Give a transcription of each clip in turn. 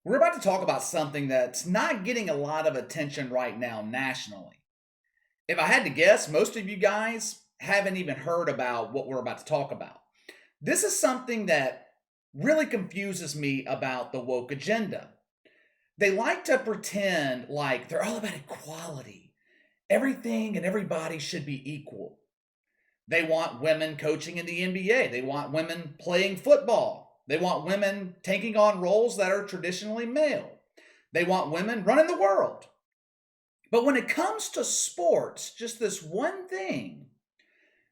We're about to talk about something that's not getting a lot of attention right now nationally. If I had to guess, most of you guys haven't even heard about what we're about to talk about. This is something that really confuses me about the woke agenda. They like to pretend like they're all about equality. Everything and everybody should be equal. They want women coaching in the NBA. They want women playing football. They want women taking on roles that are traditionally male. They want women running the world. But when it comes to sports, just this one thing,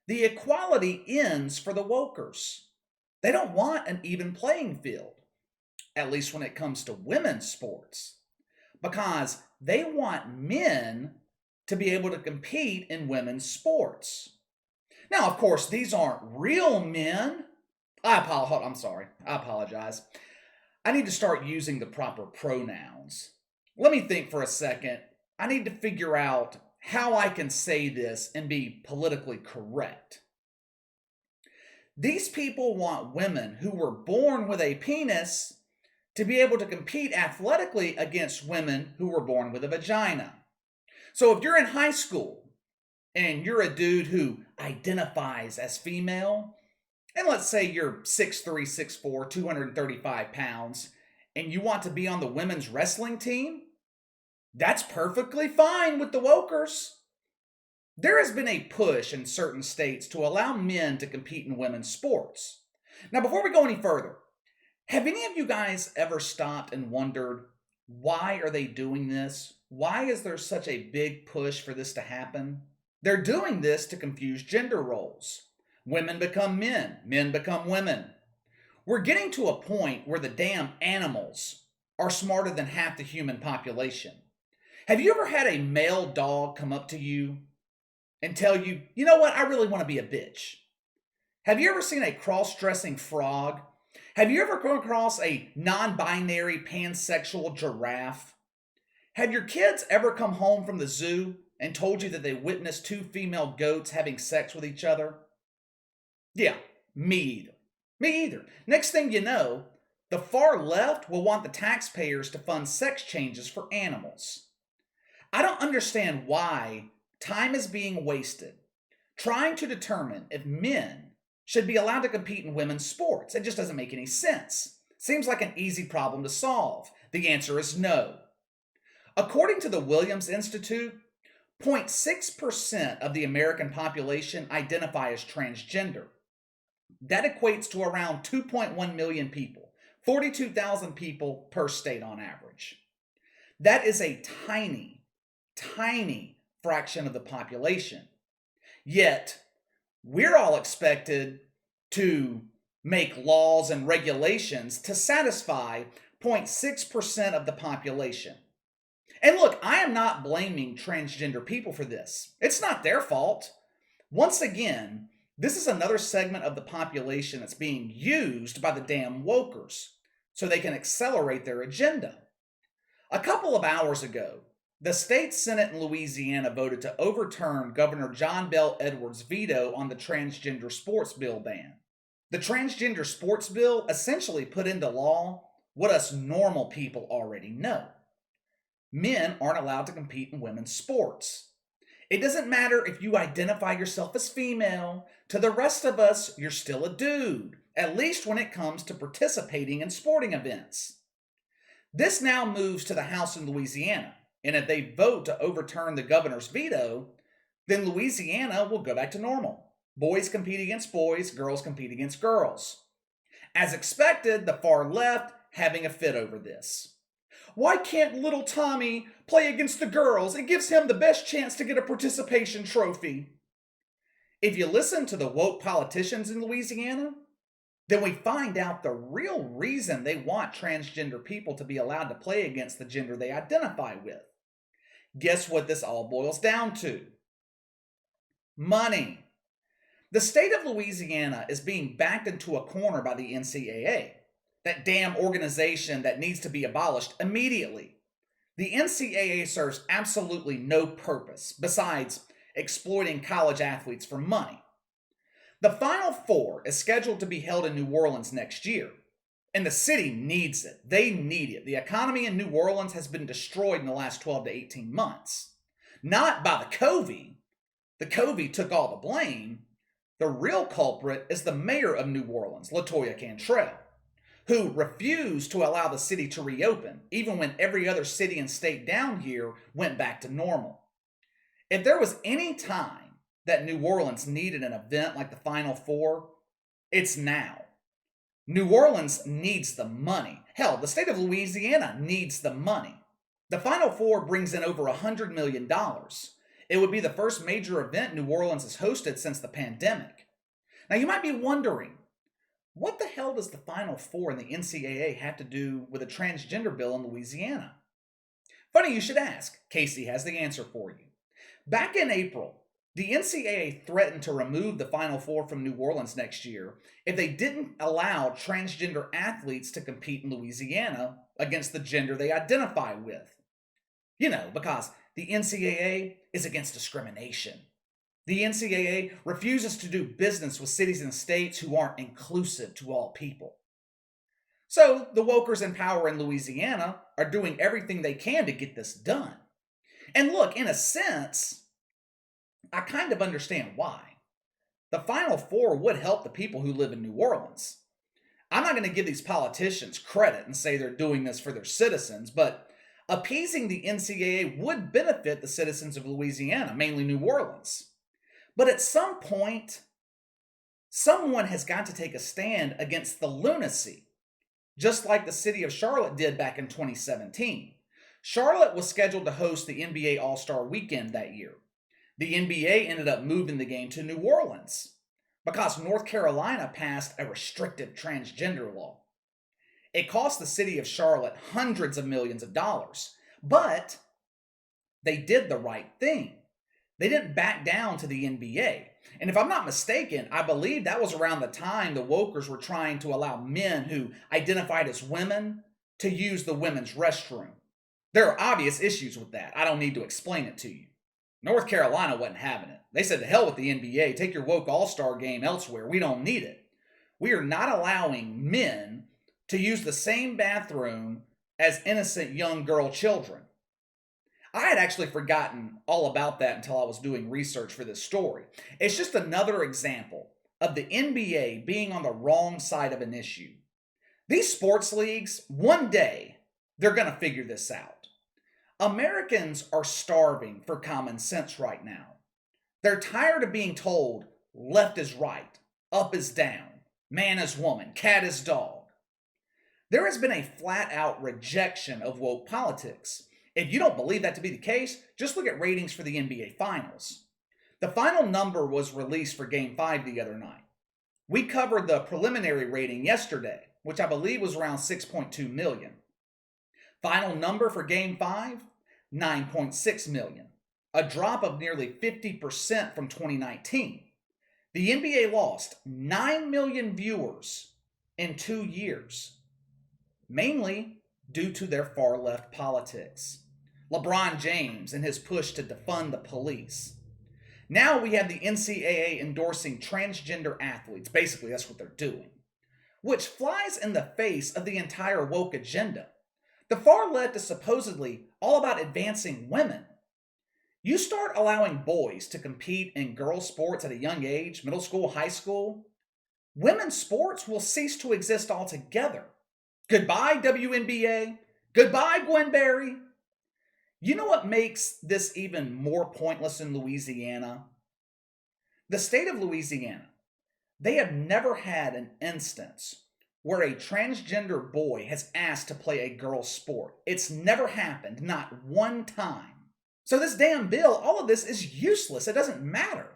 the equality ends for the wokers. They don't want an even playing field, at least when it comes to women's sports, because they want men to be able to compete in women's sports. Now, of course, these aren't real men. I'm sorry. I apologize. I need to start using the proper pronouns. Let me think for a second. I need to figure out how I can say this and be politically correct. These people want women who were born with a penis to be able to compete athletically against women who were born with a vagina. So if you're in high school and you're a dude who identifies as female, and let's say you're 6'3, 6'4, 235 pounds, and you want to be on the women's wrestling team, that's perfectly fine with the wokers. There has been a push in certain states to allow men to compete in women's sports. Now, before we go any further, have any of you guys ever stopped and wondered, why are they doing this? Why is there such a big push for this to happen? They're doing this to confuse gender roles. Women become men become women. We're getting to a point where the damn animals are smarter than half the human population. Have you ever had a male dog come up to you and tell you, you know what, I really want to be a bitch? Have you ever seen a cross-dressing frog? Have you ever come across a non-binary pansexual giraffe? Have your kids ever come home from the zoo and told you that they witnessed two female goats having sex with each other? Yeah, me either. Me either. Next thing you know, the far left will want the taxpayers to fund sex changes for animals. I don't understand why time is being wasted trying to determine if men should be allowed to compete in women's sports. It just doesn't make any sense. Seems like an easy problem to solve. The answer is no. According to the Williams Institute, 0.6% of the American population identify as transgender. That equates to around 2.1 million people, 42,000 people per state on average. That is a tiny fraction of the population. Yet, we're all expected to make laws and regulations to satisfy 0.6% of the population. And look, I am not blaming transgender people for this. It's not their fault. Once again, this is another segment of the population that's being used by the damn wokers so they can accelerate their agenda. A couple of hours ago, the state Senate in Louisiana voted to overturn Governor John Bel Edwards' veto on the transgender sports bill ban. The transgender sports bill essentially put into law what us normal people already know. Men aren't allowed to compete in women's sports. It doesn't matter if you identify yourself as female. To the rest of us, you're still a dude, at least when it comes to participating in sporting events. This now moves to the House in Louisiana, and if they vote to overturn the governor's veto, then Louisiana will go back to normal. Boys compete against boys, girls compete against girls. As expected, the far left having a fit over this. Why can't little Tommy play against the girls? It gives him the best chance to get a participation trophy. If you listen to the woke politicians in Louisiana, then we find out the real reason they want transgender people to be allowed to play against the gender they identify with. Guess what this all boils down to? Money. The state of Louisiana is being backed into a corner by the NCAA. That damn organization that needs to be abolished immediately. The NCAA serves absolutely no purpose besides exploiting college athletes for money. The Final Four is scheduled to be held in New Orleans next year. And the city needs it. They need it. The economy in New Orleans has been destroyed in the last 12 to 18 months. Not by the Covey. The Covey took all the blame. The real culprit is the mayor of New Orleans, LaToya Cantrell, who refused to allow the city to reopen, even when every other city and state down here went back to normal. If there was any time that New Orleans needed an event like the Final Four, it's now. New Orleans needs the money. Hell, the state of Louisiana needs the money. The Final Four brings in over $100 million. It would be the first major event New Orleans has hosted since the pandemic. Now, you might be wondering, what the hell does the Final Four and the NCAA have to do with a transgender bill in Louisiana? Funny you should ask. Casey has the answer for you. Back in April, the NCAA threatened to remove the Final Four from New Orleans next year if they didn't allow transgender athletes to compete in Louisiana against the gender they identify with. Because the NCAA is against discrimination. The NCAA refuses to do business with cities and states who aren't inclusive to all people. So the wokers in power in Louisiana are doing everything they can to get this done. And look, in a sense, I kind of understand why. The Final Four would help the people who live in New Orleans. I'm not going to give these politicians credit and say they're doing this for their citizens, but appeasing the NCAA would benefit the citizens of Louisiana, mainly New Orleans. But at some point, someone has got to take a stand against the lunacy, just like the city of Charlotte did back in 2017. Charlotte was scheduled to host the NBA All-Star Weekend that year. The NBA ended up moving the game to New Orleans because North Carolina passed a restrictive transgender law. It cost the city of Charlotte hundreds of millions of dollars, but they did the right thing. They didn't back down to the NBA. And if I'm not mistaken, I believe that was around the time the wokers were trying to allow men who identified as women to use the women's restroom. There are obvious issues with that. I don't need to explain it to you. North Carolina wasn't having it. They said, to hell with the NBA, take your woke all-star game elsewhere. We don't need it. We are not allowing men to use the same bathroom as innocent young girl children. I had actually forgotten all about that until I was doing research for this story. It's just another example of the NBA being on the wrong side of an issue. These sports leagues, one day, they're going to figure this out. Americans are starving for common sense right now. They're tired of being told left is right, up is down, man is woman, cat is dog. There has been a flat-out rejection of woke politics. If you don't believe that to be the case, just look at ratings for the NBA Finals. The final number was released for Game 5 the other night. We covered the preliminary rating yesterday, which I believe was around 6.2 million. Final number for Game 5, 9.6 million, a drop of nearly 50% from 2019. The NBA lost 9 million viewers in 2 years, mainly due to their far-left politics. LeBron James and his push to defund the police. Now we have the NCAA endorsing transgender athletes. Basically, that's what they're doing, which flies in the face of the entire woke agenda. The far left is supposedly all about advancing women. You start allowing boys to compete in girls' sports at a young age, middle school, high school, women's sports will cease to exist altogether. Goodbye, WNBA. Goodbye, Gwen Berry. You know what makes this even more pointless in Louisiana? The state of Louisiana, they have never had an instance where a transgender boy has asked to play a girl's sport. It's never happened, not one time. So this damn bill, all of this is useless. It doesn't matter.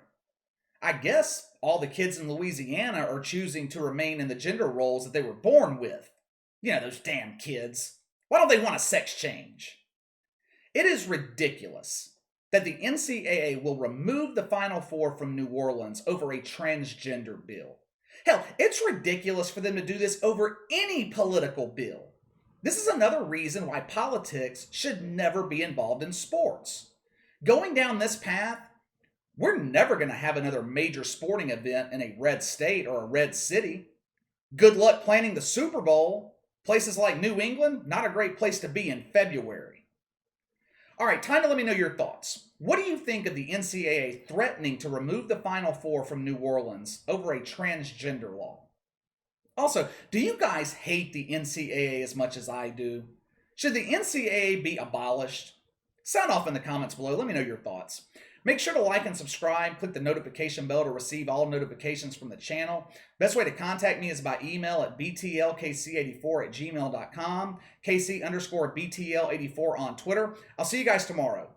I guess all the kids in Louisiana are choosing to remain in the gender roles that they were born with. Those damn kids. Why don't they want a sex change? It is ridiculous that the NCAA will remove the Final Four from New Orleans over a transgender bill. Hell, it's ridiculous for them to do this over any political bill. This is another reason why politics should never be involved in sports. Going down this path, we're never going to have another major sporting event in a red state or a red city. Good luck planning the Super Bowl. Places like New England, not a great place to be in February. All right, time to let me know your thoughts. What do you think of the NCAA threatening to remove the Final Four from New Orleans over a transgender law? Also, do you guys hate the NCAA as much as I do? Should the NCAA be abolished? Sound off in the comments below. Let me know your thoughts. Make sure to like and subscribe. Click the notification bell to receive all notifications from the channel. Best way to contact me is by email at btlkc84@gmail.com, KC_BTL84 on Twitter. I'll see you guys tomorrow.